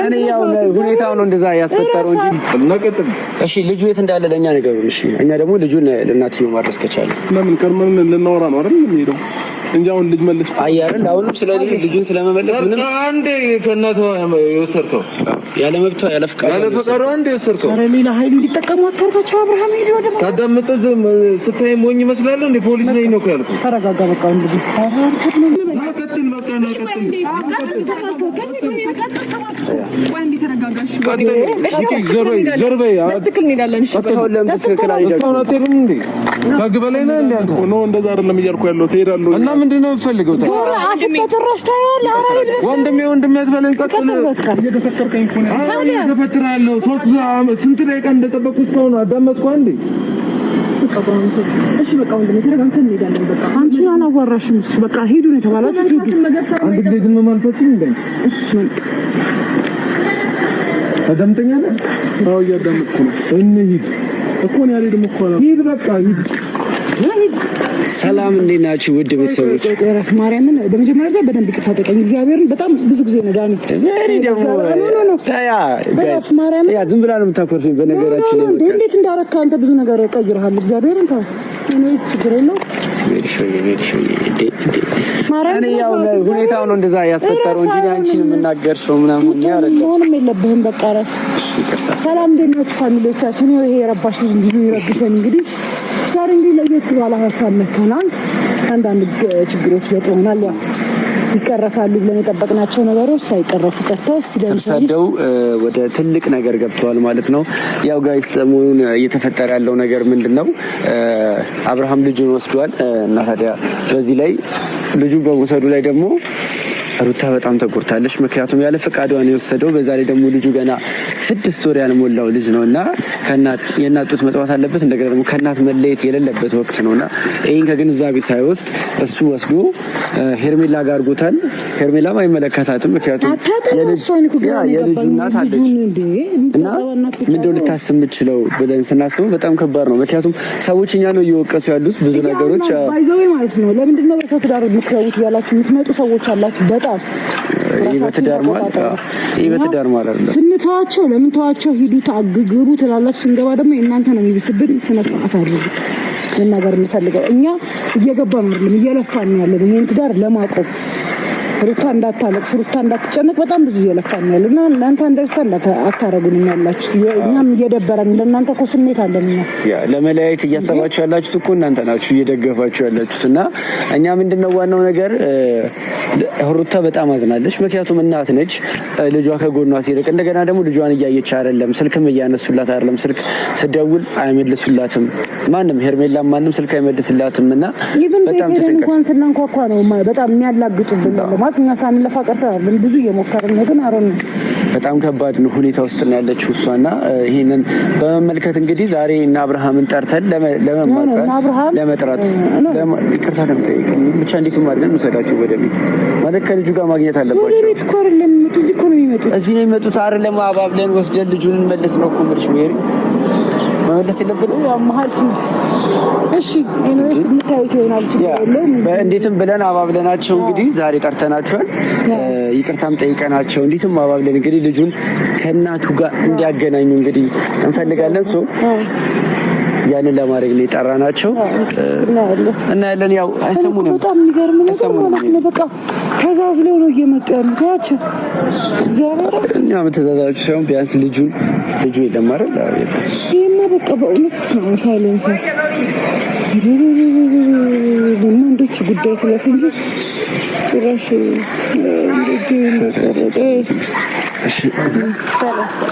እኔ ያው ሁኔታው ነው እንደዛ ያስፈጠረው እንጂ ነቀጥም። እሺ ልጁ የት እንዳለ ለኛ ነገሩን። እሺ እኛ ደግሞ ልጁን ለእናትየው ማድረስ ከቻለ ለምን ቀርመን ልናወራ ነው አይደል? የሚሄደው እንጂ አሁን ልጅ መልስ አያረን አሁንም ስለዚህ ልጁን ስለመመለስ ምንም አንዴ ከእናቷ የወሰድከው ያለ መብቷ ያለ ፈቃዱ አንዴ የወሰድከው አረ ሌላ ኃይል እንዲጠቀሙ አታርፋቸው። አብርሃም ሄዶ ወደ ሳዳምጥ ስታይ ሞኝ ይመስላል እንዴ? ፖሊስ ነኝ ነው ያልኩት። ተረጋጋ በቃ እንግዲህ ቀጥል በቃ ነው ምንድነው የምፈልገው? ወንድሜ አትበለኝ። ቀጥል እየተፈከርከኝ እኮ ነው። እየተፈከራለሁ። ስንት ደቂቃ እንደጠበቅኩት ነው አዳመጥኩ አንዴ። እሺ በቃ ወንድሜ ተረጋግተን እንሄዳለን። በቃ አንቺ አላወራሽም። እሺ በቃ ሂዱ ነው የተባላችሁ። አንድ ጊዜ ዝም ማለታችን እንዴ? እሺ አዳምጠኛለህ? አዎ እያዳመጥኩ ነው። እንሂድ እኮ ነው ያልሄድም እኮ ነው። ሂድ በቃ ሂድ። ሰላም እንዴት ናችሁ ውድ ቤተሰቦች? ረፍ ማርያምን በመጀመሪያ ላይ በደንብ ይቅርታ ጠይቀኝ። እግዚአብሔርን በጣም ብዙ ጊዜ ነው ዳኒ ያ ዝም ብላ ነው የምታኮርፈኝ። በነገራችን ላይ እንዴት እንዳረካ አንተ ብዙ ነገር ቀይረሃል። እግዚአብሔርን ተው እኔ ችግር የለው እኔ ያው ሁኔታው ነው እንደዛ ያስፈጠረው እንጂ አንቺን የምናገር ሰው ምናምን አይደለም። ምንም የለብህም በቃ ረፍ። ሰላም እንዴት ናችሁ ፋሚሊዎቻችን? ይሄ ረባሽ እንጂ ይረግፈን እንግዲህ ዛሬ እንግዲህ ለየት ባለ ሀሳብ መጥተናል። አንዳንድ ችግሮች ገጥመናል። ያው ይቀረፋሉ ብለን የጠበቅናቸው ነገሮች ሳይቀረፉ ቀርተው ሲደርሰው ወደ ትልቅ ነገር ገብተዋል ማለት ነው። ያው ጋይስ ሰሞኑን እየተፈጠረ ያለው ነገር ምንድነው? አብርሃም ልጁን ወስዷል እና ታዲያ በዚህ ላይ ልጁ በመውሰዱ ላይ ደግሞ ሩታ በጣም ተጎድታለች። ምክንያቱም ያለ ፈቃዷ ነው የወሰደው። በዛ ላይ ደግሞ ልጁ ገና 6 ወር ያልሞላው ልጅ ነውና የእናት ጡት መጥባት አለበት። እንደገና ደግሞ ከእናት መለየት የሌለበት ወቅት ነውና ይሄን ከግንዛቤ ሳይወስድ እሱ ወስዶ ሄርሜላ ጋር አድርጎታል። ሄርሜላም አይመለከታትም። ምክንያቱም የልጁ እናት አለች እና ምንድነው ልታስብ የምትችለው ብለን ስናስበው በጣም ከባድ ነው። ምክንያቱም ሰዎች እኛ ነው እየወቀሱ ያሉት ብዙ ነገሮች ባይዘው ማለት ነው። ለምንድን ነው በሰው ትዳር የምትከውት ያላችሁ የምትመጡ ሰዎች አላችሁ። በጣም በትዳር ማለት ነው። ስንተዋቸው ለምን ተዋቸው ሂዱ ታግግሩ ትላላችሁ። ስንገባ ደግሞ የእናንተ ነው የሚብስብን። ስነ ስርዓት አድርጉ። ነገር የምፈልገው እኛ እየገባን አይደለም እየለፋን ያለን ይሄን ትዳር ለማቆም ሩታ እንዳታለቅስ ሩታ እንዳትጨነቅ በጣም ብዙ እየለፋን ያለና እናንተ አንደርስታንድ አታረጉንም ያላችሁ። እኛም እየደበረን ለእናንተ እኮ ስሜት አለንና ያ ለመለያየት እያሰባችሁ ያላችሁት እኮ እናንተ ናችሁ እየደገፋችሁ ያላችሁትና እኛ ምንድነው ዋናው ነገር ሩታ በጣም አዝናለች። ምክንያቱም እናት ነች። ልጇ ከጎኗ ሲርቅ እንደገና ደግሞ ልጇን እያየች አይደለም። ስልክም እያነሱላት አይደለም። ስልክ ስደውል አይመልሱላትም። ማንም ሄርሜላም ማንም ስልክ አይመልስላትምና በጣም ተጨንቀን ስናንኳኳ ነው በጣም የሚያላግጡብን ማለት እኛ ሳንለፋ ቀርተናል። ብዙ እየሞከርን ነው ግን አሮን በጣም ከባድ ነው ሁኔታ ውስጥ ነው ያለችው እሷና ይሄንን በመመልከት እንግዲህ ዛሬ እና አብርሃምን ጠርተን ለመጥራት ይቅርታ ለመጠየቅ ብቻ እንዴት ማድረግ እንሰዳችሁ ወደ ቤት ማለት ከልጁ ጋር ማግኘት አለባቸው። ወደ ቤት እኮ አይደለም እዚህ እኮ ነው የሚመጡት። እዚህ ነው የሚመጡት አይደለም። አባብለን ወስደን ልጁን እንመለስ ነው እኮ ምርሽ ሜሪ መመለስ የለብንም። ያው መሀል እሺ እኔስ የምታዩት ይሆናል እንዴትም ብለን አባብለናቸው እንግዲህ ዛሬ ጠርተናቸዋል። ይቅርታም ጠይቀናቸው እንዴትም አባብለን እንግዲህ ልጁን ከእናቱ ጋር እንዲያገናኙ እንግዲህ እንፈልጋለን። ያንን ለማድረግ ነው የጠራናቸው እና ያለን ያው አይሰሙንም። በጣም የሚገርም ነገር ማለት ነው። በቃ ተዛዝለው ነው እየመጡ ያሉት ያቸው እግዚአብሔር እኛ በተዛዛችሁ ሳይሆን ቢያንስ ልጁ የለም አይደል? ይሄማ በቃ በእውነት ነው ሳይለንስ ወንዶች ጉዳይ ስለፍ እንጂ ጭራሽ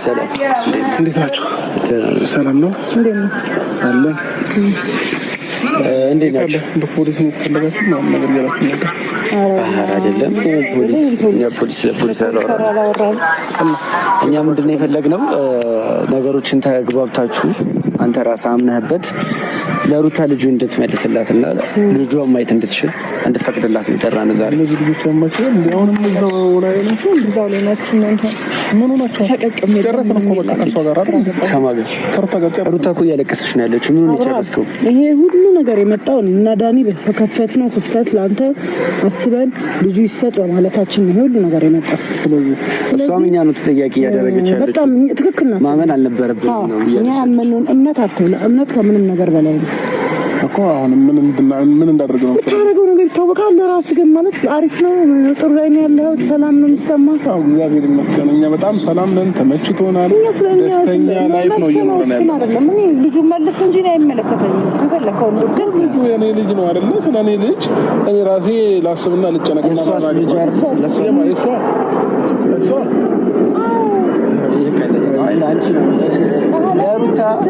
ሰላም እንዴት ናችሁ? ሰላም ነው አለ እንዴት ናችሁ? በፖሊስ ነው ተፈለጋችሁ ነው ነገር ያላችሁ ነበር አይደለም? ፖሊስ አላወራም። እኛ ምንድነው የፈለግነው ነገሮችን ተግባብታችሁ አንተ ራስህ አምነህበት ለሩታ ልጁ እንድትመልስላትና ልጇን ማየት እንድትችል እንድትፈቅድላት ነው የጠራነው ዛሬ። ልጁ ልጅቷን ማየት እንዴ አሁንም እዛው ላይ ናችሁ እናንተ ምን ሆናችሁ ተቀቀም ደረሰን እኮ በቃ ከሷ ጋር አይደል ከማገር ሩታ እኮ እያለቀሰች ነው ያለችው ምን ይጨርስከው ይሄ ሁሉ ነገር የመጣው እና ዳኒ በከፈት ነው ክፍተት ላንተ አስበን ልጁ ይሰጥ በማለታችን ነው ሁሉ ነገር የመጣው ስለዚህ እሷም እኛ ነው ተጠያቂ ያደረገች ያለችው በጣም ትክክል ነው ማመን አልነበረብንም ነው እኛ ያመኑን እምነት አትብላ እምነት ከምንም ነገር በላይ ነው እኮ አሁን ምን እንዳደረገ ነው ታረገው ነገር ይታወቃል ለራስ ግን ማለት አሪፍ ነው ጥሩ ላይ ነው ያለው ሰላም ነው የሚሰማው እግዚአብሔር ይመስገን እኛ በጣም ሰላም ነን ተመችቶናል ደስተኛ ላይፍ ነው እየኖረን ያለው አይደለም እኔ ልጁ መልስ እንጂ ነው አይመለከተኝም ከፈለከው ግን ልጁ የኔ ልጅ ነው አይደል ስለኔ ልጅ እኔ ራሴ ላስብና ልጨነቅና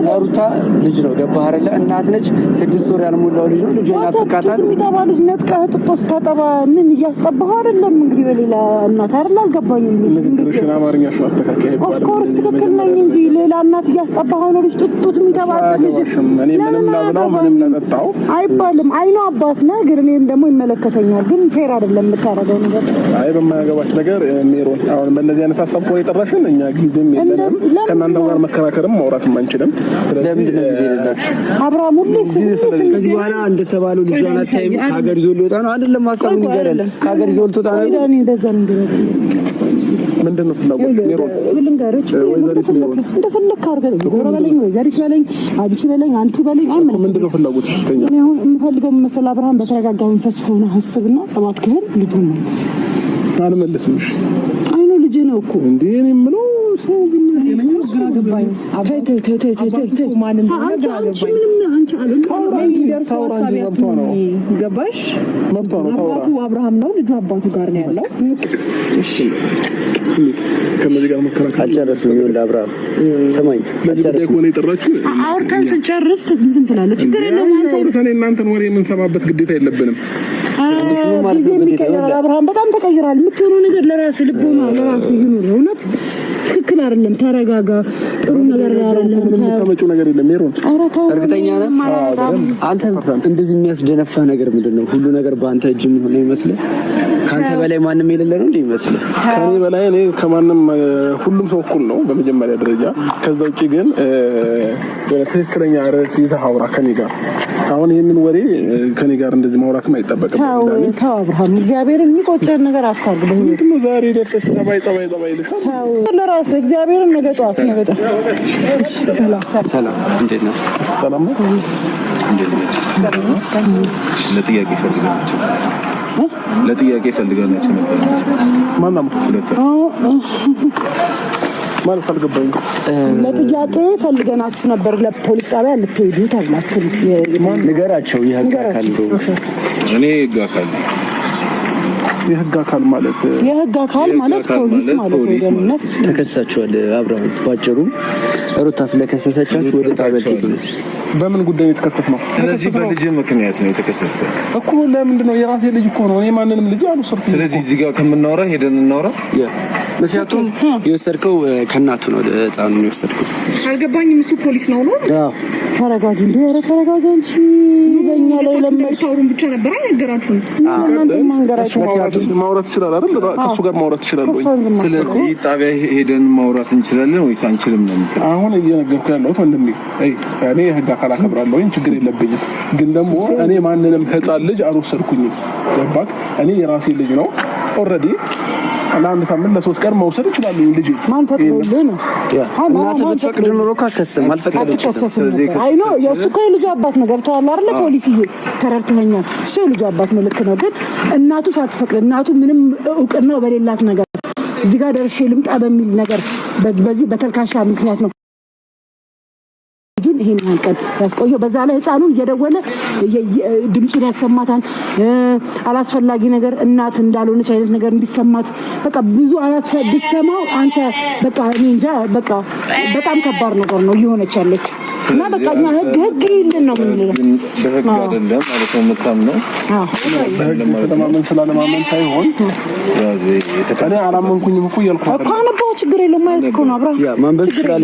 ለሩታ ልጅ ነው ገባህ አይደለ እናት ነች 6 ወር ያልሞላው ልጅ ነው ልጅ ያናፍቃታል የሚጠባ ልጅ ነጥቀህ ጥጦስ ታጠባ ምን እያስጠባህ አይደለም እንግዲህ በሌላ እናት አይደል አልገባኝም እንግዲህ አማርኛሽ ማስተካከል ኦፍ ኮርስ ትክክል ነኝ እንጂ ሌላ እናት እያስጠባህ ነው ልጅ ጥጡት የሚጠባ ልጅ እኔ ምንም ላብላው ምንም ለጠጣው አይባልም አይኖ አባት ነህ ግን እኔም ደግሞ ይመለከተኛል ግን ፌር አይደለም የምታረገው ነገር አይ በማያገባሽ ነገር ሜሮን አሁን በእነዚህ አይነት ሀሳብ ቆይ ጠራሽን እኛ ጊዜም የለንም ከእናንተ ጋር መከራከርም ማውራትም አንችልም ለምንድን ነው ጊዜ የሌላችሁ አብርሃም ሁሌ ከዚህ በኋላ እንደተባለው ልጇን አታይም ከሀገር ይዞ ሊወጣ ነው አይደለም ሀሳቡ ንገረን ከሀገር ይዞ ልትወጣ ነው እኔ እንደዛ ነው ምንድን ነው ፍላጎት ሜሮን ልንገርህ እንደፈለክ አድርገህ ዞሮ በለኝ ወይዘሪት በለኝ አንቺ በለኝ አንቱ በለኝ አይመለከትም ምንድን ነው ፍላጎት እኔ አሁን የምፈልገው መሰል አብርሃም በተረጋጋ መንፈስ ሆነ ሀስብና እባክህን ልጁን መልስ አልመልስም አይ ነው ልጅ ነው እኮ እንዴ እኔ የምለው ሰው ግን ግራ ገባኝ ገባሽ አባቱ አብርሃም ነው ልጁ አባቱ ጋር ነው ያለው እሺ ከነዚህ ጋር መከራከር አልጨረስንም ይሁን ለአብርሃም ሰማኝ አልጨረስንም ነው የጠራችሁ አውርተን ስንጨርስ እንትን ትላለች ችግር የለውም አንተ እናንተን ወሬ የምንሰማበት ግዴታ የለብንም ጊዜ የሚቀየራል አብርሃም በጣም ተቀይራል የምትሆነው ነገር ለራስህ ልቦና ለራስህ ይኑር እውነት ትክክል አይደለም ተረጋጋ ጥሩ ነገር አይደለም ተመጪው ነገር የለም ሜሮን እርግጠኛ ነህ አንተ እንደዚህ የሚያስደነፋ ነገር ምንድነው ሁሉ ነገር በአንተ እጅ የሚሆን ነው ይመስልህ ካንተ በላይ ማንንም የሌለ ነው እንዴ ይመስልህ ከኔ በላይ እኔ ከማንንም ሁሉም ሰው እኩል ነው በመጀመሪያ ደረጃ ከዛ ውጪ ግን ትክክለኛ ርዕስ ይዘህ አውራ ከኔ ጋር አሁን ይሄንን ወሬ ከኔ ጋር እንደዚህ ማውራትም አይጠበቅም ታው አብርሃም እግዚአብሔርን የሚቆጨን ነገር አታርግ ምንድነው ዛሬ ደርሰህ ጠባይ ለራስህ እግዚአብሔርን ነገ ጠዋት ሰላም እንዴት ነህ ሰላም ነው ለጥያቄ ፈልጋችሁ ነበር ማንንም ማለት አልገባኝም ለጥያቄ ፈልገናችሁ ነበር ለፖሊስ ጣቢያ ልትሄዱ ተብላችሁ ንገራቸው የህግ አካል እኔ የህግ አካል የህግ አካል ማለት ፖሊስ ማለት ነው ደህንነት ተከሳችኋል አብርሃም ባጭሩ ሩታ ስለከሰሰቻችሁ ወደ ጣቢያ ትሄዱ በምን ጉዳይ የተከሰስነው ስለዚህ በልጅ ምክንያት ነው የተከሰስከው እኮ ለምንድን ነው የራሴ ልጅ እኮ ነው እኔ ማንንም ልጅ አልወሰድኩም ስለዚህ እዚህ ጋር ከምናወራ ሄደን እናወራ ምክንያቱም የወሰድከው ከእናቱ ነው ህፃኑን የወሰድከው አልገባኝም እሱ ፖሊስ ነው ተረጋጊ ተረጋጊ እንጂ በእኛ ላይ ለማይታወሩን ብቻ ነበር አይነገራችሁም ማውራት ይችላል አይደል ከሱ ጋር ማውራት ይችላል ወይ ስለዚህ ጣቢያ ሄደን ማውራት እንችላለን ወይስ አንችልም ነው አሁን እየነገርኩ ያለሁት ወንድሜ እኔ የህግ አካል አከብራለሁ ችግር የለብኝም ግን ደግሞ እኔ ማንንም ህፃን ልጅ አልወሰድኩኝም ገባክ እኔ የራሴ ልጅ ነው ኦሬዲ ለአንድ ሳምንት ለሶስት ቀን መውሰድ ይችላል ልጅ ማን ፈቅዶልህ ነው እናት ብትፈቅድ ኖሮ ካከሰም አልፈቀደችም አይ ነው የእሱ ልጅ አባት ነው ገብቶሃል አይደል ፖሊስዬ ተረድተኸኛል እሱ ልጅ አባት ነው ልክ ነው ግን እናቱ ሳትፈቅድ እናቱ ምንም እውቅና በሌላት ነገር እዚህ ጋር ደርሼ ልምጣ በሚል ነገር በዚህ በተልካሻ ምክንያት ነው ይሄን አንቀን ያስቆየው በዛ ላይ ህፃኑን እየደወለ ድምጹን ያሰማታል አላስፈላጊ ነገር እናት እንዳልሆነች አይነት ነገር እንዲሰማት በቃ ብዙ ቢሰማው አንተ በቃ እኔ እንጃ በቃ በጣም ከባድ ነገር ነው እየሆነች ያለች እና በቃ እኛ ህግ ይልን ነው የምንለው በህግ አይደለም ማለት ነው የምታምነው ተማመን ስለማመን ሳይሆን እኔ አላመንኩኝም እኮ ያልኩት እኮ አነባው ችግር የለውም ማለት እኮ ነው ማንበብ ይችላል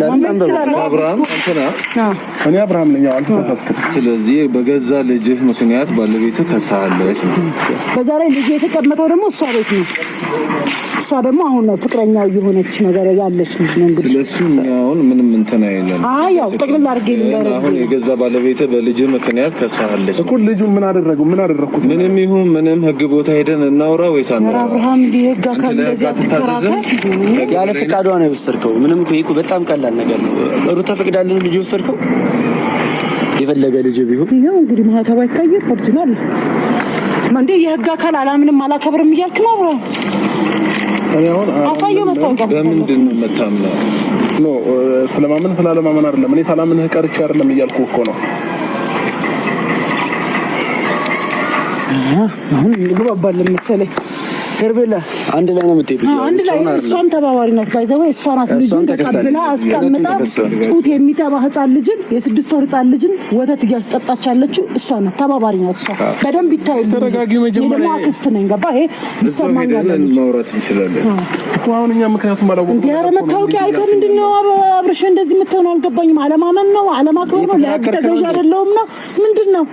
አብርሃም አንተና እኔ አብርሃም ነኝ አልተሳሳትኩም ስለዚህ በገዛ ልጅህ ምክንያት ባለቤትህ ከሳለች በዛ ላይ ልጅ የተቀመጠው ደግሞ እሷ ቤት ነው እሷ ደግሞ አሁን ፍቅረኛው የሆነች ነገር ያለች ነው እንግዲህ ለሱኛውን ምንም እንትን አይደለም። ያው ጠቅልላ አድርጌ ልንገርህ አሁን የገዛ ባለቤት በልጅ ምክንያት ከሳለች እኮ ልጁን ምን አደረኩት? ምንም ይሁን ምንም ህግ ቦታ ሄደን እናውራ ወይስ አናውራ? አብርሃም ሊሄጋ ካለ እንደዚህ አትከራከር። ያለ ፈቃዷ ነው የወሰድከው። ምንም እኮ በጣም ቀላል ነገር ነው። ሩታ ፈቅዳልን ልጅ ወሰድከው። የፈለገ ልጅ ቢሆን ይሄው እንግዲህ ማህተባ ይታየው ኦሪጂናል እንዴ የህግ አካል አላምንም አላከብርም እያልክ ነው አብርሃም? አሳየው መታወቂያ። በምንድን ነው የምታምነው? ኖ ስለማመን ስላለማመን አይደለም። እኔ ሰላምንህ ቀርቼ አይደለም እያልኩ እኮ ነው። አሁን እንግባባለን መሰለኝ። ሄርቤላ አንድ ላይ ነው የምትሄዱት? አንድ ላይ እሷም ተባባሪ ናት። ባይዘው እሷ ናት ልጅን ተቀብላ አስቀምጣ ጡት የሚጠባ ህፃን ልጅን የ6 ወር ህፃን ልጅን ወተት እያስጠጣች ያለችው እሷ ናት። ተባባሪ ናት እሷ። በደንብ ይታይ። ተረጋጊው መጀመሪያ። ደግሞ አክስት ነኝ ገባ? ይሄ ይሰማኛል። ማውራት እንችላለን እኮ አሁን እኛ ምክንያቱም አላወቅንም። እንዴ ኧረ መታወቂያ አይተህ ምንድነው አብርሽ እንደዚህ የምትሆነው? አልገባኝም። አለማመን ነው አለማክበር ነው ለህግ ተገዥ አይደለሁም ነው ምንድነው?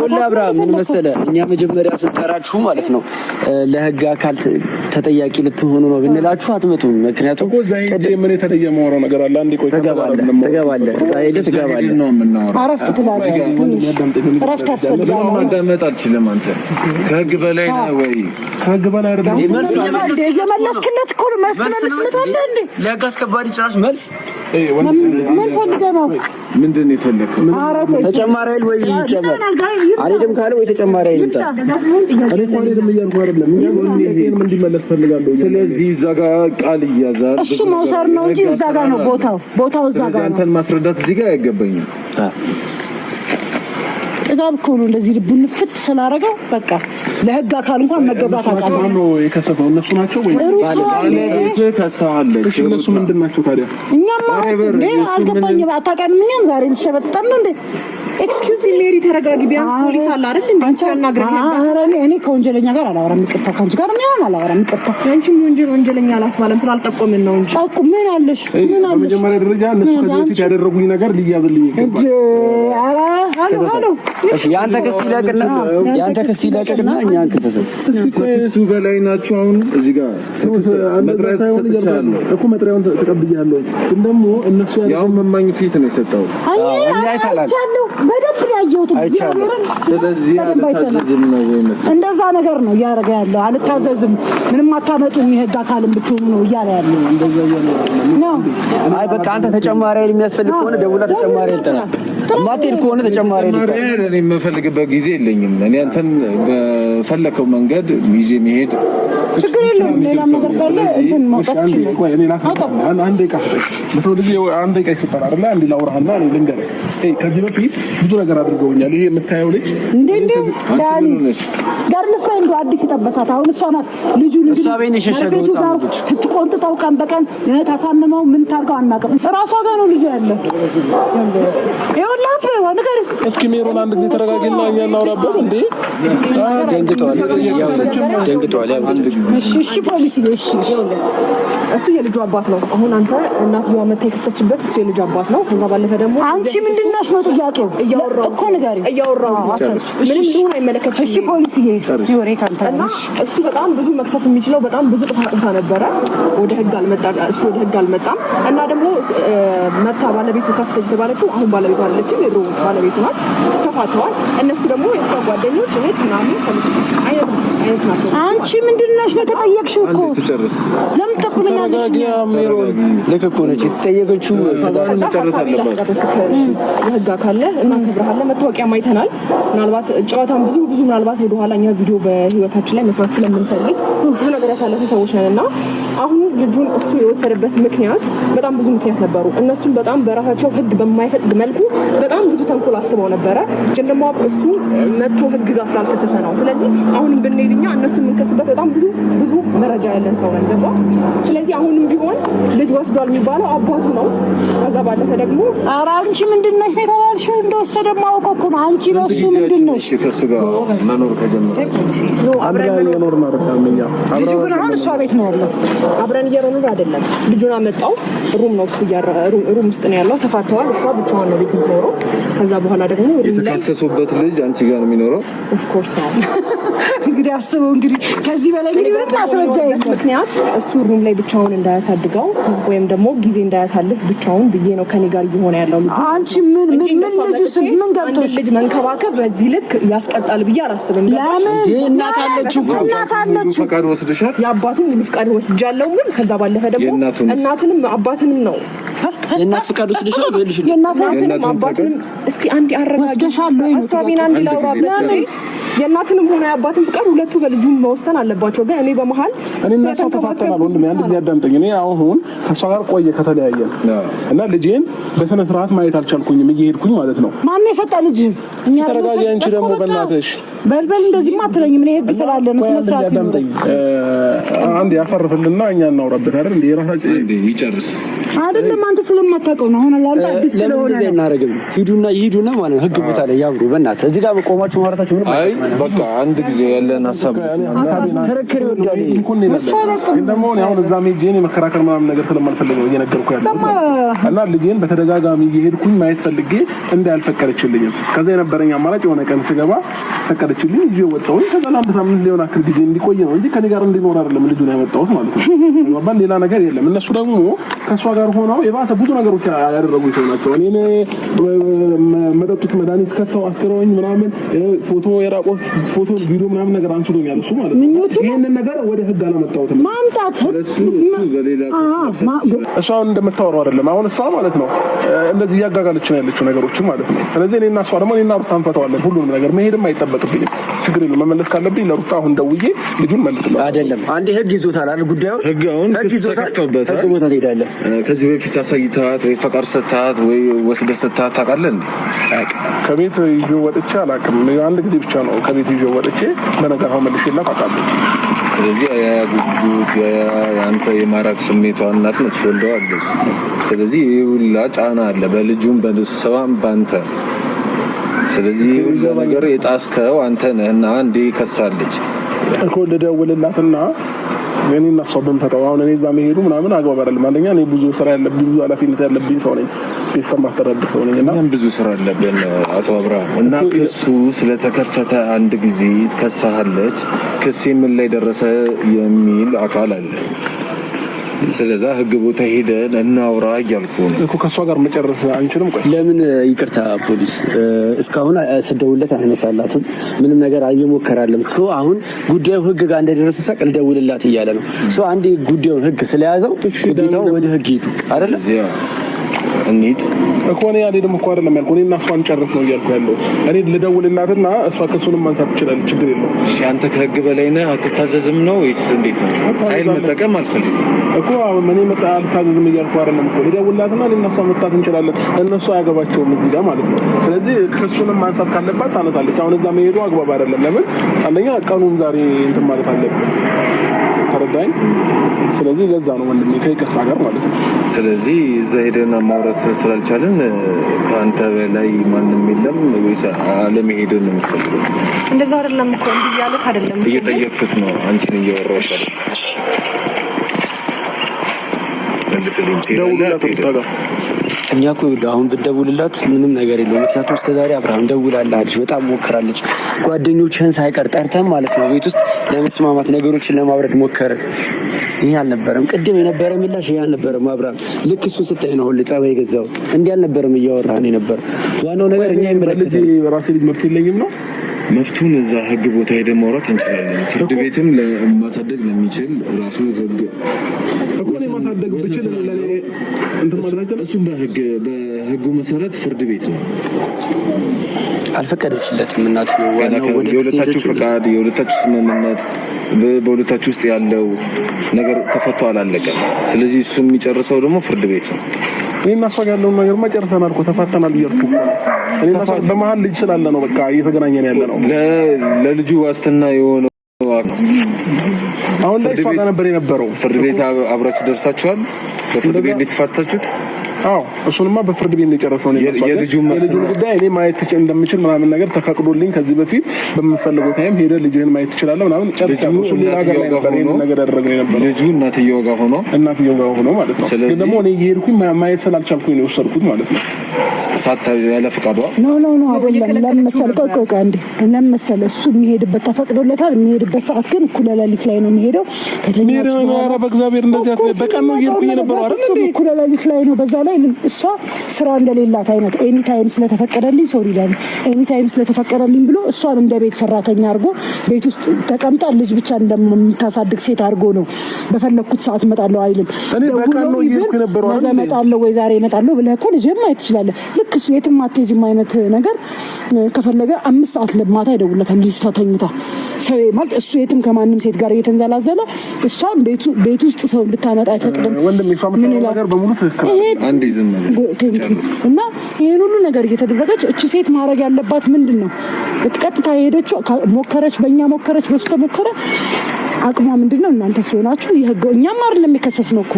ወላ አብርሃም ምን መሰለህ፣ እኛ መጀመሪያ ስንጠራችሁ ማለት ነው ለህግ አካል ተጠያቂ ልትሆኑ ነው ብንላችሁ አትመጡም። ምክንያቱም ምን የተለየ ማውራው ነገር አለ? አንዴ ቆይ ትገባለህ ነው የምናወራው። አረፍ ትላለህ። እረፍት ያስፈልጋል። ማዳመጥ አልችልም። አንተ ከህግ በላይ ነህ ወይ? ከህግ በላይ አይደለም። የመለስክለት እኮ መስመለስለት አለ እንዴ? ለህግ አስከባሪ ጭራሽ መልስ ምን ፈልገህ ነው? ምንድን ነው የፈለከው? ተጨማሪ አይደል ወይ ይጨመር አልሄድም ካለ ወይ ተጨማሪ አይልታ አልሄድም እያልኩ አይደለም። እኛም እንዲመለስ ፈልጋለሁ። ስለዚህ እዛ ጋር ቃል ይያዛል። እሱ መውሰድ ነው እንጂ እዛ ጋር ነው ቦታው እዛ ጋር ነው። አንተን ማስረዳት እዚህ ጋር አይገባኝም። ጥጋብ እኮ ነው እንደዚህ ልቡን ፍት ስላደረገው በቃ ለህግ አካል እንኳን መገዛት አቃተው ነው የከሰተው። እነሱ ናቸው ወይ ባለቤት ከሳለች? እነሱ ምንድን ናቸው ታዲያ? እኛማ እንዴ አልገባኝም። አታውቃንም። እኛን ዛሬ ልሸበጠን ነው እንዴ? ኤክስኪውዝ ሜሪ ተረጋጊ። ቢያንስ ፖሊስ አለ አይደል እንዴ? አንቺ አናግረኝ። እኔ ከወንጀለኛ ጋር አላወራም። ይቅርታ ካንቺ ጋር ነው አላወራም። ይቅርታ አንቺም ወንጀለኛ አላስባለም ስላልጠቆምን ነው እንጂ ጠቁ ምን አለሽ? በመጀመሪያ ደረጃ እነሱ ከዚህ በፊት ያደረጉኝ ነገር ሊያዝልኝ ይገባል። አሎ እሺ ያንተ ክስ ይለቅና እኛን ከሰሰ ከሱ በላይ ናቸው። አሁን እዚህ ጋር መጥሪያውን ተቀብያለሁ። ግን ደግሞ እነሱ ያው መማኝ ፊት ነው የሰጠው። አይቻለሁ በደንብ ያየሁት። ስለዚህ አልታዘዝም ነው ወይ? እንደዛ ነገር ነው እያደረገ ያለው። አልታዘዝም ምንም አታመጡም የህግ አካልን ብትሆኑ ነው እያለ ያለው። ነው አይ በቃ አንተ ተጨማሪ የሚያስፈልግ ከሆነ ደውላ ተጨማሪ ይልጠናል። ማቴል ከሆነ ተጨማሪ ይልጠናል። እኔ የምፈልግበት ጊዜ የለኝም። እኔ አንተን በፈለከው መንገድ ይዤ መሄድ ችግር የለውም። ሌላ ነገር ካለ እንትን ማውጣት ይችላል። አንድ ደቂቃ በሰው ልጅ አንድ ደቂቃ ይሰጣል አይደል? አንድ ላውራህና እኔ ልንገርህ። ከዚህ በፊት ብዙ ነገር አድርገውኛል። ይሄ የምታየው ልጅ እንዴ ዳኒ ጋር ለፍሬንዱ አዲስ የጠበሳት አሁን እሷ ናት። ልጁ እሷ ቤት የሸሸገው ጻም ልጅ ትቆንጥጣው ቀን በቀን ታሳምመው ምን ታርገው አናውቅም። ራሷ ጋር ነው ልጁ ያለው። ይኸውልህ ወይ ነገር እስኪ ሜሮን አንድ ጊዜ ተረጋጊና እኛ እናውራበት። እንዴ ደንግጠዋል። እሺ ፖሊስ እሺ እሱ የልጁ አባት ነው። አሁን አንተ እናትየዋ መታ የከሰችበት እሱ የልጁ አባት ነው። ከዛ ባለፈ ደግሞ አንቺ ምንድነሽ ነው ጥያቄው? እያወራው እኮ ንገሪኝ። እያወራው ምንም ሊሆን አይመለከትሽም። እሺ ፖሊስ ይወሬ ካንተ እና እሱ በጣም ብዙ መክሰስ የሚችለው በጣም ብዙ ጥፋት ነበረ። ወደ ህግ አልመጣም እና ደግሞ መታ ባለቤቱ ከሰች ተባለችው። አሁን ባለቤቱ አለች የድሮ ባለቤቱ ናት። ተፋተዋል። እነሱ ደግሞ የሷ ጓደኞች እህት ምናምን አይነት ናቸው። አንቺ ምንድነሽ ነው ተጠየቅሽው እኮ ለምን ተቆለኛለሽ? ልክ እኮ ነች የተጠየቀችው። መጨረስ አለባት። የህግ አካል እናከብርሃለን። መታወቂያ አይተናል። ምናልባት ጨዋታን ብዙ ምናልባት ወደ ኋላ እኛ ቪዲዮ በህይወታችን ላይ መስራት ስለምንፈልግ ብዙ ነገር ያሳለፉ ሰዎች ነንና አሁን ልጁን እሱ የወሰደበት ምክንያት በጣም ብዙ ምክንያት ነበሩ። እነሱም በጣም በራሳቸው ህግ በማይፈቅድ መልኩ በጣም ብዙ ተንኮል አስበው ነበረ። ግን ደግሞ እሱ መጥቶ ህግ ጋር ስላልከሰሰ ነው። ስለዚህ አሁንም ብንሄድኛ እነሱ የምንከስበት በጣም ብዙ መረጃ ያለን ሰው ነን ገባ። ስለዚህ አሁንም ቢሆን ልጅ ወስዷል የሚባለው አባቱ ነው። ከዛ ባለፈ ደግሞ ኧረ አንቺ ምንድነሽ የተባልሽው? እንደወሰደ ማውቀው እኮ ነው። አንቺ በሱ ምንድነሽ? ከሱ ጋር መኖር ከጀመረ አብረን መኖር ማለት ነው። ልጁ ግን አሁን እሷ ቤት ነው ያለው። አብረን እየኖርን አይደለም። ልጁን አመጣው ሩም ነው እሱ ሩም ውስጥ ነው ያለው። ተፋተዋል። እሷ ብቻዋን ነው ቤት የምትኖረው። ከዛ በኋላ ደግሞ የተካሰሱበት ልጅ አንቺ ጋር ነው የሚኖረው። ኦፍ ኮርስ አዎ። እንግዲህ አስበው እንግዲህ ከዚህ በላይ እንግዲህ ምን ማስረጃ የለም። ምክንያት እሱ ሩም ላይ ብቻውን እንዳያሳድገው ወይም ደግሞ ጊዜ እንዳያሳልፍ ብቻውን ብዬ ነው ከኔ ጋር እየሆነ ያለው ልጅ። አንቺ ምን ልጁ ምን ገብቶሽ ልጅ መንከባከብ በዚህ ልክ ያስቀጣል ብዬ አላስብም። ለምን እናት አለችው እናት አለችው። ፈቃድ ወስደሻል? የአባቱን ሙሉ ፈቃድ ወስጃለሁ። ግን ከዛ ባለፈ ደግሞ እናትንም አባትንም ነው የእናት ፈቃድ ወስደሻል? ወልሽ የእናትንም አባትንም እስቲ አንዴ አረጋግጫለሁ። ሐሳቤን አንዴ ላውራበት። የእናትንም ሆነ የአባትን ፈቃድ ሁለቱ በልጁም መወሰን አለባቸው። ግን እኔ በመሃል እኔና እሷ ተፋተናል። ወንድሜ አንድ ጊዜ አዳምጠኝ። እኔ አሁን ከእሷ ጋር ቆየ ከተለያየን እና ልጄን በስነ ስርዓት ማየት አልቻልኩኝም። እየሄድኩኝ ማለት ነው። ማን የፈታ ልጅ? እኛ ተረጋጊ። አንቺ ደግሞ በእናትሽ በልበል እንደዚህ ማትለኝ ምን ህግ ስላለ ነው። ስነ ስርዓት አዳምጠኝ። አንድ ያፈርፍልና እኛ እናውራበት አይደል? እንዴ ራሳችን ይጨርስ አይደለም። አንተ ስለማታውቀው ነው። አሁን አላልኩ አዲስ ስለሆነ ለምን እናረጋግም? ሂዱና ማለት ነው ህግ ቦታ ላይ ያብሩ። በእናትህ እዚህ ጋር ቆማችሁ ማውራታችሁ ምን ማለት ነው? በቃ አንድ ጊዜ ያለን ሀሳብ ተረከረ ይወዳል። ግን ደግሞ አሁን እዛ ሜጄን የመከራከር ምናምን ነገር ስለማልፈልግ ነው እየነገርኩ ያለው እና ልጄን በተደጋጋሚ እየሄድኩኝ ማየት ፈልጌ እንዳልፈቀደችልኝም ከዛ የነበረኝ አማራጭ የሆነ ቀን ስገባ ፈቀደችልኝ። ይዤ ወጣሁኝ። ከዛ ለአንድ ሳምንት ሊሆን አክል ጊዜ እንዲቆይ ነው እንጂ ከኔ ጋር እንዲኖር አይደለም ልጁን ያመጣሁት ማለት ነው። ባል ሌላ ነገር የለም። እነሱ ደግሞ ከሷ ጋር ሆነው የባሰ ብዙ ነገሮች ያደረጉ ሰው ናቸው። እኔ መጠጡት መድኃኒት ከተው አስረውኝ ምናምን ፎቶ የራቆት ፎቶ ቪዲዮ ምናምን ነገር አንስቶኛል እሱ ማለት ነው። ይሄንን ነገር ወደ ህግ አላመጣሁትም። ማምጣት እሷ እንደምታወራው አይደለም። አሁን እሷ ማለት ነው እንደዚህ እያጋጋለች ነው ያለችው ነገሮችን ማለት ነው። ስለዚህ እኔና እሷ ደግሞ እኔና ሩታ እንፈታዋለን ሁሉንም ነገር። መሄድም አይጠበቅብኝም። ችግር የለም። መመለስ ካለብኝ ለሩታ አሁን ደውዬ ልጁን መልስልኝ። አይደለም አንዴ ህግ ይዞታል አይደል? ጉዳዩ ህግ አሁን ተከፍቶበታል። ህግ ቦታ ትሄዳለህ። ከዚህ በፊት አሳይታት ወይ ፈቃድ ሰጥታት ወይ ወስደህ ሰጥታት ታውቃለህ? ከቤት ይዤ ወጥቼ አላውቅም። አንድ ጊዜ ብቻ ነው ከቤት ይዤ ወጥቼ በነጋታው መልሼላት አውቃለሁ። ስለዚህ ጉጉት የአንተ የማራቅ ስሜቷ እናት ነች፣ ወልደዋለች። ስለዚህ ይህ ሁላ ጫና አለ በልጁም በቤተሰቧም ባንተ። ስለዚህ ሁሉ ነገር የጣስከው አንተ ነህና አንዴ ከሳለች እኮ ልደውልላትና እኔ እና እሷ ብንፈታው አሁን እኔ እዛ መሄዱ ምናምን አግባብ አይደለም። አንደኛ እኔ ብዙ ስራ ያለብኝ ብዙ ኃላፊነት ያለብኝ ሰው ነኝ። ቤተሰብ ማስተዳደር ሰው ነኝ እና ብዙ ስራ አለብን አቶ አብርሃም። እና ክሱ ስለተከፈተ አንድ ጊዜ ከሳለች። ክሴ ምን ላይ ደረሰ የሚል አካል አለ። ስለዛ ህግ ቦታ ሄደን እናውራ እያልኩ ነው እኮ። ከሷ ጋር መጨረስ አንችልም? ቆይ ለምን ይቅርታ ፖሊስ እስካሁን ስደውልለት አነሳላትም ምንም ነገር እየሞከራለም። ሶ አሁን ጉዳዩ ህግ ጋር እንደደረሰ ሳቅ ልደውልላት እያለ ነው። ሶ አንዴ ጉዳዩን ህግ ስለያዘው ግዴታው ወደ ህግ ሂዱ አይደለ? እንሂድ እኮ እኔ አልሄድም እኮ አይደለም ያልኩህ። እኔ እና እሷ እንጨርስ ነው እያልኩ ያለው። እኔ ልደውልላትና እሷ ከሱንም ማንሳት ትችላለች። ችግር የለውም። እሺ አንተ ከህግ በላይ ነህ። አትታዘዝም ነው ወይስ እንዴት ነው? ኃይል መጠቀም አልፈልግም እኮ እኔ አልታዘዝም እያልኩ አይደለም እኮ። ልደውልላትና እኔ እና እሷ መጣት እንችላለን። እነሱ አያገባቸውም እዚህ ጋር ማለት ነው። ስለዚህ ከሱንም ማንሳት ካለባት ታነሳለች። አሁን እዛ መሄዱ አግባብ አይደለም። ለምን አንደኛ ቀኑን ዛሬ እንትን ማለት አለብን። ተረዳኝ። ስለዚህ ለዛ ነው ወንድሜ ከይቅርታ ጋር ማለት ነው። ስለዚህ እዛ ሄደን ማውራት ስላልቻለን ከአንተ በላይ ማንም የለም ወይስ አለመሄድን ነው የምትፈልገው? እንደዛ አይደለም እኮ እንዴ ያለክ አይደለም። እየጠየቅኩት ነው አንቺን እያወራሁሽ አይደል? እኛ እኮ አሁን ብትደውልላት ምንም ነገር የለውም። ምክንያቱም እስከዛሬ አብርሃም ደውላለች፣ በጣም ሞክራለች። ጓደኞችህን ሳይቀር ጠርተን ማለት ነው ቤት ውስጥ ለመስማማት ነገሮችን ለማብረድ ሞከረ። ይሄ አልነበረም ቅድም የነበረ ምላሽ ይሄ አልነበረም። አብርሃም ልክ እሱ ስታይ ነው ሁሉ ጸባይ የገዛው። እንዲህ አልነበረም እያወራን ነበር። ዋናው ነገር እኛ ይመለከታል። ራሴ ልጅ መብት የለኝም ነው መፍቱን እዛ ህግ ቦታ ሄደን ማውራት እንችላለን። ፍርድ ቤትም ለማሳደግ ለሚችል ራሱ ህግ እኮ ነው ማሳደግ ብቻ ለኔ እንትን ማድረግ እሱም በህጉ መሰረት ፍርድ ቤት ነው። አልፈቀደችለትም እናትየው። ዋናው ወደ የሁለታችሁ ፈቃድ የሁለታችሁ ስምምነት በሁለታችሁ ውስጥ ያለው ነገር ተፈቶ አላለቀም። ስለዚህ እሱ የሚጨርሰው ደግሞ ፍርድ ቤት ነው። እኔና እሷ ጋር ያለውን ነገር ጨርሰናል እኮ ተፋተናል እያልኩ እኮ እኔና እሷ በመሀል ልጅ ስላለ ነው በቃ እየተገናኘን ያለ ነው። ለልጁ ዋስትና የሆነው አሁን ላይ እሷ ጋር ነበር የነበረው። ፍርድ ቤት አብራችሁ ደርሳችኋል? በፍርድ ቤት የተፋታችሁት? አዎ እሱንማ በፍርድ ቤት ነው የጨረስነው። የልጁን ጉዳይ እኔ ማየት እንደምችል ምናምን ነገር ተፈቅዶልኝ ከዚህ በፊት በምፈልገው ታይም ሄደ ልጅህን ማየት ትችላለህ ምናምን ጨርሻለሁ። እሱ ሌላ ሀገር ላይ ነበር ይሄን ነገር ያደረገው የነበረው ልጁ እናትየው ጋር ሆኖ ማለት ነው። ግን ደግሞ እኔ እየሄድኩኝ ማየት ስላልቻልኩኝ ነው የወሰድኩት ማለት ነው። ያለ ፈቃዷ ኖ አይደለም። ለምን መሰለህ እሱ የሚሄድበት ተፈቅዶለታል። የሚሄድበት ሰዓት ግን እኩለ ሌሊት ላይ ነው የሚሄደው። ኧረ በእግዚአብሔር እንደዚህ በቀን ነው እየሄድኩኝ የነበረው አይደል? እኩለ ሌሊት ላይ ነው። በዛ ላይ እሷ ስራ እንደሌላት አይነት ኤኒ ታይም ስለተፈቀደልኝ ኤኒ ታይም ስለተፈቀደልኝ ብሎ እሷን እንደ ቤት ሰራተኛ አድርጎ ቤት ውስጥ ተቀምጣ ልጅ ብቻ እንደምታሳድግ ሴት አድርጎ ነው በፈለኩት ሰዓት እመጣለሁ አይልም። እኔ በቀን ነው እየሄድኩኝ የነበረው አይደል? እመጣለሁ ወይ ዛሬ እመጣለሁ ብለህ እኮ ልጅህን ማየት ትችላለህ። ልክ የትም አትሄጂም አይነት ነገር ከፈለገ 5 ሰዓት ለማታ ይደውልለታል። ልጅቷ ተኝታ ሰው ማለት እሱ የትም ከማንም ሴት ጋር እየተንዘላዘለ እሷን ቤት ውስጥ ሰው እንድታመጣ አይፈቅድም። ምን ነገር በሙሉ ትክክል አንዴ ዝም እና ይሄን ሁሉ ነገር እየተደረገች እቺ ሴት ማድረግ ያለባት ምንድነው? በቀጥታ ሄደችው ሞከረች፣ በእኛ ሞከረች፣ በሱ ተሞከረ። አቅሟ ምንድነው? እናንተ ስለሆናችሁ ይሄው እኛም አይደለም የከሰስነው እኮ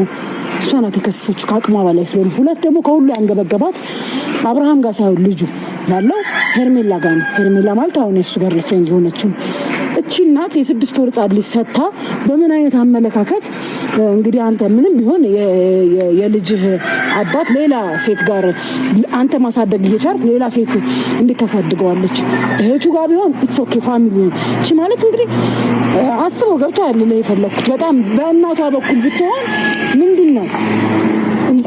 እሷ ናት የከሰሰችው ከአቅሟ በላይ ስለሆነ። ሁለት ደግሞ ከሁሉ ያንገበገባት አብርሃም ጋር ሳይሆን ልጁ ያለው ሄርሜላ ጋር ነው። ሄርሜላ ማለት አሁን የሱ ጋር ፍሬንድ የሆነችው እቺ እናት የ6 ወር ጻድ ልጅ ሰታ በምን አይነት አመለካከት እንግዲህ አንተ ምንም ቢሆን የልጅህ አባት ሌላ ሴት ጋር አንተ ማሳደግ እየቻልክ ሌላ ሴት እንዴት ታሳድገዋለች? እህቱ ጋር ቢሆን ኢትስ ኦኬ ፋሚሊ እቺ ማለት እንግዲህ አስበው ገብቷል። ለይፈለኩት በጣም በእናቷ በኩል ብትሆን ምንድነው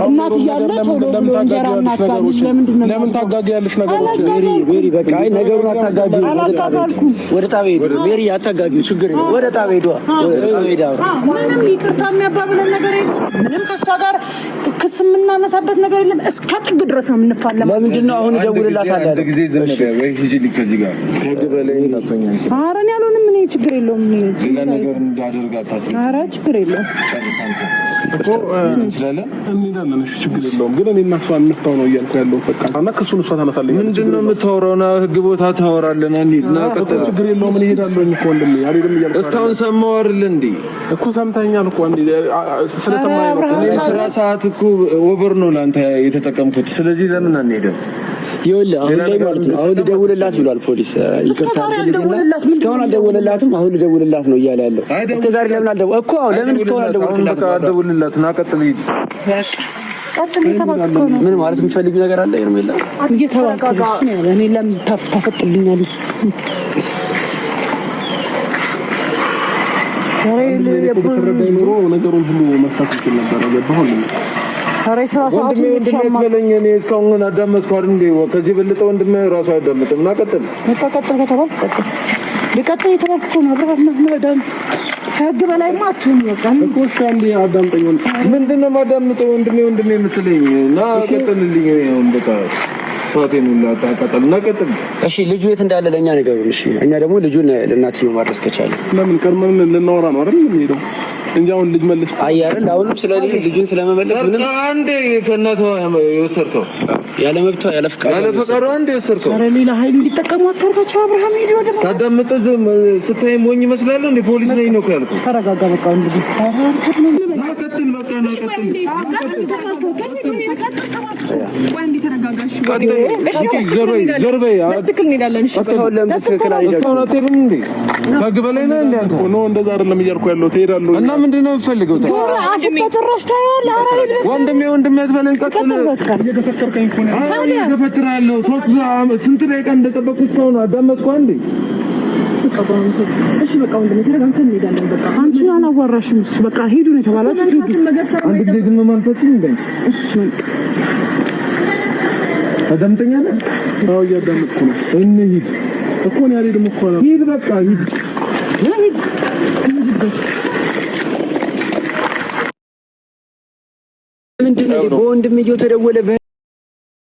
እናት እያለ ቶሎ ብሎ እንጀራ እናት ጋር ለምን ታጋጊያለሽ? ነገሮች ሜሪ በቃ አይ ነገሩን አታጋጊው። ወደ ጣቤ ሄዱ ሜሪ አታጋጊው። ችግር የለም ወደ ጣቤ ሄዱ። ምንም ይቅርታ የሚያባብለን ነገር የለም። ምንም ከሷ ጋር ክስ የምናነሳበት ነገር የለም። እስከ ጥግ ድረስ ነው የምንፋለመው። ለምንድን ነው አሁን እደውልላታለሁ? አንድ ጊዜ ዝም በል ወይ ሂጂ ከዚህ ጋር ከህግ በላይ ታቶኛል። ኧረ እኔ አልሆንም። እኔ ችግር የለውም። ሌላ ነገር እንዳደርግ አታስብ። ኧረ ችግር የለውም። እኮ እንሄዳለን። እሺ ችግር የለውም። ግን እኔ እና እሷ እንፍታው ነው እያልኩ ያለው በቃ እና ክሱን እሷ ታነሳለች። ምንድን ነው የምታወራው? ና ህግ ቦታ ታወራለህ። ና እንሂድ። ና ቀጥል። ችግር የለውም። እኔ እሄዳለሁ እኮ ወንድሜ አልሄድም እያልኩ እስካሁን ሰማሁ አይደል እንዴ? እኮ ሰምተኸኛል እኮ አንዴ ስለሰማኸኝ ነው። እኔ ስራ ሰዓት እኮ ኦቨር ነው ለአንተ የተጠቀምኩት። ስለዚህ ለምን አንሄድም? ይኸውልህ አሁን ላይ ማለት ነው አሁን ልደውልላት ብሏል ፖሊስ። ይቅርታ እስካሁን አልደወለላትም። አሁን ልደውልላት ነው እያለ ያለው። እስከ ዛሬ ለምን አልደወለ እኮ አሁን ለምን እስካሁን አልደወልላት? አልደውልላት። ና ቀጥል። ሂድ ምን ማለት የምፈልጊው ነገር አለ? ሄርሜላ እየተዋጋጋሽ ነው። እኔ ለምን ታፈጥልኛለህ? ነገሩን ሁሉ መፍታት ይችል ነበር። ገባሁ ወንድሜ እኔ እስካሁን አዳመጥኩ አይደል እንዴ? ከዚህ በለጠ ወንድሜ ራሱ አያዳምጥም። ና ቀጥል። ልቀጥል የተባልኩ ነው። አብርሃም ከህግ በላይማ አትሁን። በቃ እኮ አንዴ አዳምጠኝ። ምንድን ነው የማዳምጠው? ወንድሜ የምትለኝ ና ቀጥልልኝ። በቃ ሰዋቴን ላታቀጥል ና ቀጥል። እሺ ልጁ የት እንዳለ ለእኛ ነገሩን። እሺ እኛ ደግሞ ልጁን ለእናትየው ማድረስ ከቻለ ለምን ቀድመን ልናወራ ነው አይደል የምንሄደው እንጂ አሁን ልጅ መልስ አይደል? አሁንም ስለዚህ ልጁን ስለመመለስ ምንም አንዴ ከእናቷ የወሰድከው ያለ መብቷ ያለ ፈቃዷ አንዴ የወሰድከው ኧረ ሌላ ኃይል እንዲጠቀሙ አታርጋቸው። አብርሃም ሄዶ ወደ ሳዳምጥ ስታይ ሞኝ ይመስላለሁ እንዴ? ፖሊስ ነኝ ነው ያልኩት። ተረጋጋ በቃ እንግዲህ ናቀጥል በቃ ናቀጥል ዘርበይ በትክክል እንሄዳለን። እሺ እስካሁን ለምን ትክክል አይደለም? አትሄድም እንዴ? ከህግ በላይ ነህ እንዴ አንተ? ኖ እንደዛ አይደለም እያልኩ ያለው ትሄዳለሁ። እና ምንድን ነው የምፈልገው? ጭራሽ ታየዋለህ። ወንድሜ አትበለኝ። ቀጥል። እየተፈከርከኝ እኮ ነው። አሁን እየተፈትራለሁ። ስንት ደቂቃ እንደጠበቅኩ እስካሁን አዳመጥኩ አንዴ። እሺ በቃ ወንድሜ ተረጋግተን እንሄዳለን። በቃ አንቺ አላዋራሽም። እሱ በቃ ሂዱ ነው የተባላችሁት። ሂዱ። አንድ ጊዜ ግን ማንተችኝ እንዴ? እሺ አዳምጠኛለህ? አዎ እያዳመጥኩ ነው። እንሂድ እኮ ነው ያለኝ። ደግሞ እኮ ነው ሂድ በቃ ሂድ። ምንድን ነው በወንድም እየተደወለ